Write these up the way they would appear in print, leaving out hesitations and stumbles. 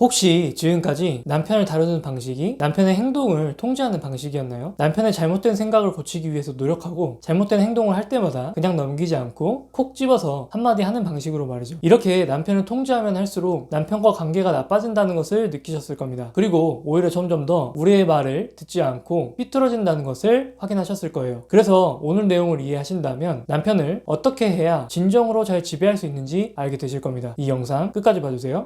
혹시 지금까지 남편을 다루는 방식이 남편의 행동을 통제하는 방식이었나요? 남편의 잘못된 생각을 고치기 위해서 노력하고 잘못된 행동을 할 때마다 그냥 넘기지 않고 콕 집어서 한마디 하는 방식으로 말이죠. 이렇게 남편을 통제하면 할수록 남편과 관계가 나빠진다는 것을 느끼셨을 겁니다. 그리고 오히려 점점 더 우리의 말을 듣지 않고 삐뚤어진다는 것을 확인하셨을 거예요. 그래서 오늘 내용을 이해하신다면 남편을 어떻게 해야 진정으로 잘 지배할 수 있는지 알게 되실 겁니다. 이 영상 끝까지 봐주세요.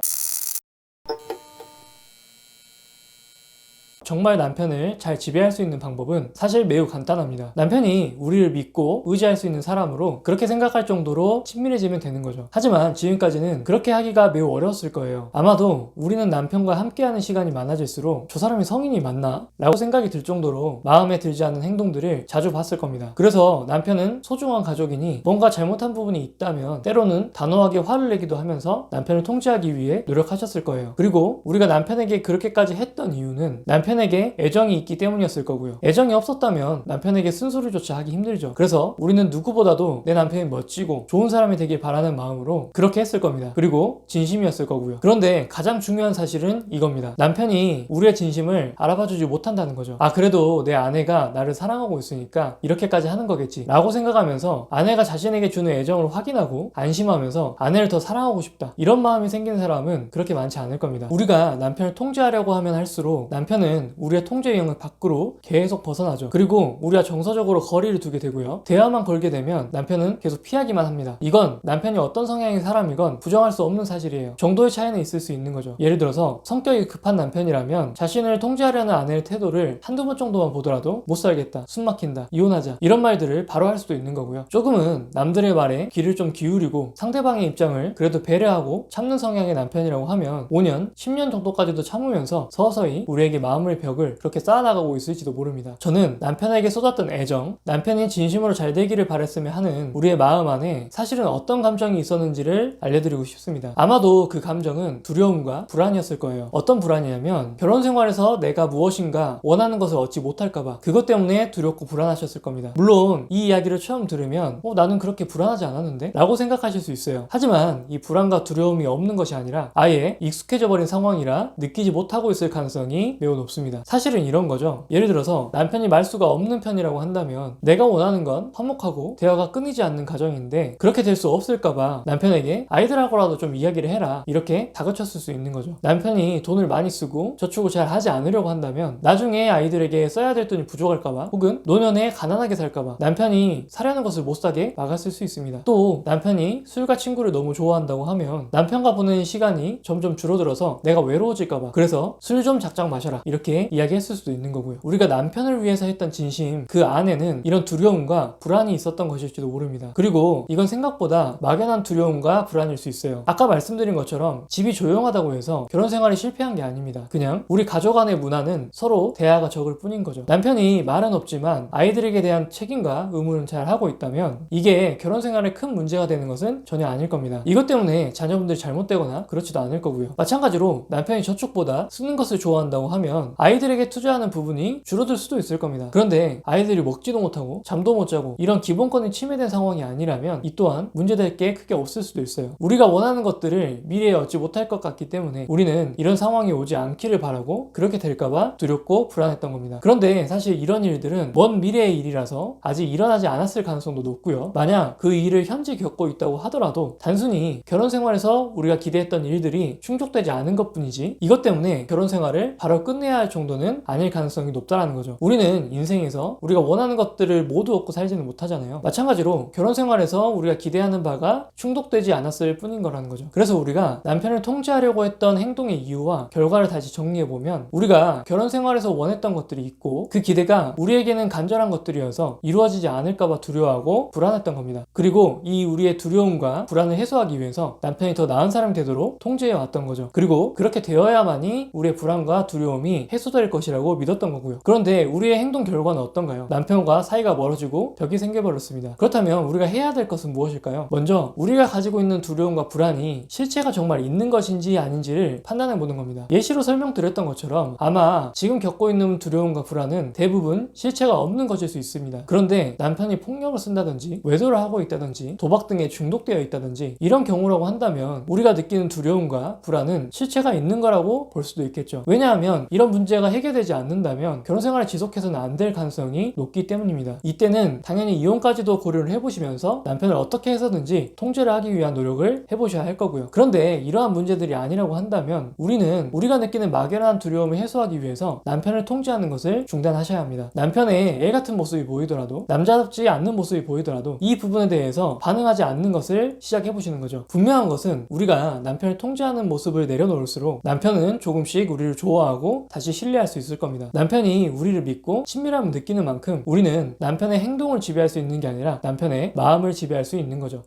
정말 남편을 잘 지배할 수 있는 방법은 사실 매우 간단합니다. 남편이 우리를 믿고 의지할 수 있는 사람으로 그렇게 생각할 정도로 친밀해지면 되는 거죠. 하지만 지금까지는 그렇게 하기가 매우 어려웠을 거예요. 아마도 우리는 남편과 함께하는 시간이 많아질수록 저 사람이 성인이 맞나? 라고 생각이 들 정도로 마음에 들지 않는 행동들을 자주 봤을 겁니다. 그래서 남편은 소중한 가족이니 뭔가 잘못한 부분이 있다면 때로는 단호하게 화를 내기도 하면서 남편을 통제하기 위해 노력하셨을 거예요. 그리고 우리가 남편에게 그렇게까지 했던 이유는 남편에게 애정이 있기 때문이었을 거고요. 애정이 없었다면 남편에게 쓴소리조차 하기 힘들죠. 그래서 우리는 누구보다도 내 남편이 멋지고 좋은 사람이 되길 바라는 마음으로 그렇게 했을 겁니다. 그리고 진심이었을 거고요. 그런데 가장 중요한 사실은 이겁니다. 남편이 우리의 진심을 알아봐주지 못한다는 거죠. 그래도 내 아내가 나를 사랑하고 있으니까 이렇게까지 하는 거겠지 라고 생각하면서 아내가 자신에게 주는 애정을 확인하고 안심하면서 아내를 더 사랑하고 싶다, 이런 마음이 생긴 사람은 그렇게 많지 않을 겁니다. 우리가 남편을 통제하려고 하면 할수록 남편은 우리의 통제 영역 밖으로 계속 벗어나죠. 그리고 우리가 정서적으로 거리를 두게 되고요. 대화만 걸게 되면 남편은 계속 피하기만 합니다. 이건 남편이 어떤 성향의 사람이건 부정할 수 없는 사실이에요. 정도의 차이는 있을 수 있는 거죠. 예를 들어서 성격이 급한 남편이라면 자신을 통제하려는 아내의 태도를 한두 번 정도만 보더라도 못 살겠다, 숨 막힌다, 이혼하자, 이런 말들을 바로 할 수도 있는 거고요. 조금은 남들의 말에 귀를 좀 기울이고 상대방의 입장을 그래도 배려하고 참는 성향의 남편이라고 하면 5년, 10년 정도까지도 참으면서 서서히 우리에게 마음의 벽을 그렇게 쌓아나가고 있을지도 모릅니다. 저는 남편에게 쏟았던 애정, 남편이 진심으로 잘 되기를 바랬으면 하는 우리의 마음 안에 사실은 어떤 감정이 있었는지를 알려드리고 싶습니다. 아마도 그 감정은 두려움과 불안이었을 거예요. 어떤 불안이냐면 결혼 생활에서 내가 무엇인가 원하는 것을 얻지 못할까봐, 그것 때문에 두렵고 불안하셨을 겁니다. 물론 이 이야기를 처음 들으면 나는 그렇게 불안하지 않았는데? 라고 생각하실 수 있어요. 하지만 이 불안과 두려움이 없는 것이 아니라 아예 익숙해져 버린 상황이라 느끼지 못하고 있을 가능성이 매우 높습니다. 사실은 이런 거죠. 예를 들어서 남편이 말수가 없는 편이라고 한다면 내가 원하는 건 화목하고 대화가 끊이지 않는 가정인데 그렇게 될 수 없을까봐 남편에게 아이들하고라도 좀 이야기를 해라, 이렇게 다그쳤을 수 있는 거죠. 남편이 돈을 많이 쓰고 저축을 잘 하지 않으려고 한다면 나중에 아이들에게 써야 될 돈이 부족할까봐, 혹은 노년에 가난하게 살까봐 남편이 사려는 것을 못 사게 막았을 수 있습니다. 또 남편이 술과 친구를 너무 좋아한다고 하면 남편과 보내는 시간이 점점 줄어들어서 내가 외로워질까봐 그래서 술 좀 작작 마셔라, 이렇게 이야기했을 수도 있는 거고요. 우리가 남편을 위해서 했던 진심, 그 안에는 이런 두려움과 불안이 있었던 것일지도 모릅니다. 그리고 이건 생각보다 막연한 두려움과 불안일 수 있어요. 아까 말씀드린 것처럼 집이 조용하다고 해서 결혼 생활이 실패한 게 아닙니다. 그냥 우리 가족 안의 문화는 서로 대화가 적을 뿐인 거죠. 남편이 말은 없지만 아이들에게 대한 책임과 의무는 잘 하고 있다면 이게 결혼 생활에 큰 문제가 되는 것은 전혀 아닐 겁니다. 이것 때문에 자녀분들이 잘못되거나 그렇지도 않을 거고요. 마찬가지로 남편이 저축보다 쓰는 것을 좋아한다고 하면 아이들에게 투자하는 부분이 줄어들 수도 있을 겁니다. 그런데 아이들이 먹지도 못하고 잠도 못 자고 이런 기본권이 침해된 상황이 아니라면 이 또한 문제될 게 크게 없을 수도 있어요. 우리가 원하는 것들을 미래에 얻지 못할 것 같기 때문에 우리는 이런 상황이 오지 않기를 바라고 그렇게 될까봐 두렵고 불안했던 겁니다. 그런데 사실 이런 일들은 먼 미래의 일이라서 아직 일어나지 않았을 가능성도 높고요. 만약 그 일을 현재 겪고 있다고 하더라도 단순히 결혼 생활에서 우리가 기대했던 일들이 충족되지 않은 것 뿐이지 이것 때문에 결혼 생활을 바로 끝내야 할 정도는 아닐 가능성이 높다라는 거죠. 우리는 인생에서 우리가 원하는 것들을 모두 얻고 살지는 못하잖아요. 마찬가지로 결혼 생활에서 우리가 기대하는 바가 충족되지 않았을 뿐인 거라는 거죠. 그래서 우리가 남편을 통제하려고 했던 행동의 이유와 결과를 다시 정리해보면 우리가 결혼 생활에서 원했던 것들이 있고 그 기대가 우리에게는 간절한 것들이어서 이루어지지 않을까봐 두려워하고 불안했던 겁니다. 그리고 이 우리의 두려움과 불안을 해소하기 위해서 남편이 더 나은 사람이 되도록 통제해 왔던 거죠. 그리고 그렇게 되어야만이 우리의 불안과 두려움이 해소될 것이라고 믿었던 거고요. 그런데 우리의 행동 결과는 어떤가요? 남편과 사이가 멀어지고 벽이 생겨버렸습니다. 그렇다면 우리가 해야 될 것은 무엇일까요? 먼저 우리가 가지고 있는 두려움과 불안이 실체가 정말 있는 것인지 아닌지를 판단해 보는 겁니다. 예시로 설명드렸던 것처럼 아마 지금 겪고 있는 두려움과 불안은 대부분 실체가 없는 것일 수 있습니다. 그런데 남편이 폭력을 쓴다든지 외도를 하고 있다든지 도박 등에 중독되어 있다든지 이런 경우라고 한다면 우리가 느끼는 두려움과 불안은 실체가 있는 거라고 볼 수도 있겠죠. 왜냐하면 이런 문제가 해결되지 않는다면 결혼생활을 지속해서는 안 될 가능성이 높기 때문입니다. 이때는 당연히 이혼까지도 고려를 해보시면서 남편을 어떻게 해서든지 통제를 하기 위한 노력을 해보셔야 할 거고요. 그런데 이러한 문제들이 아니라고 한다면 우리는 우리가 느끼는 막연한 두려움을 해소하기 위해서 남편을 통제하는 것을 중단하셔야 합니다. 남편의 애 같은 모습이 보이더라도 남자답지 않는 모습이 보이더라도 이 부분에 대해서 반응하지 않는 것을 시작해 보시는 거죠. 분명한 것은 우리가 남편을 통제하는 모습을 내려놓을수록 남편은 조금씩 우리를 좋아하고 다시 신뢰할 수 있을 겁니다. 남편이 우리를 믿고 친밀함을 느끼는 만큼 우리는 남편의 행동을 지배할 수 있는 게 아니라 남편의 마음을 지배할 수 있는 거죠.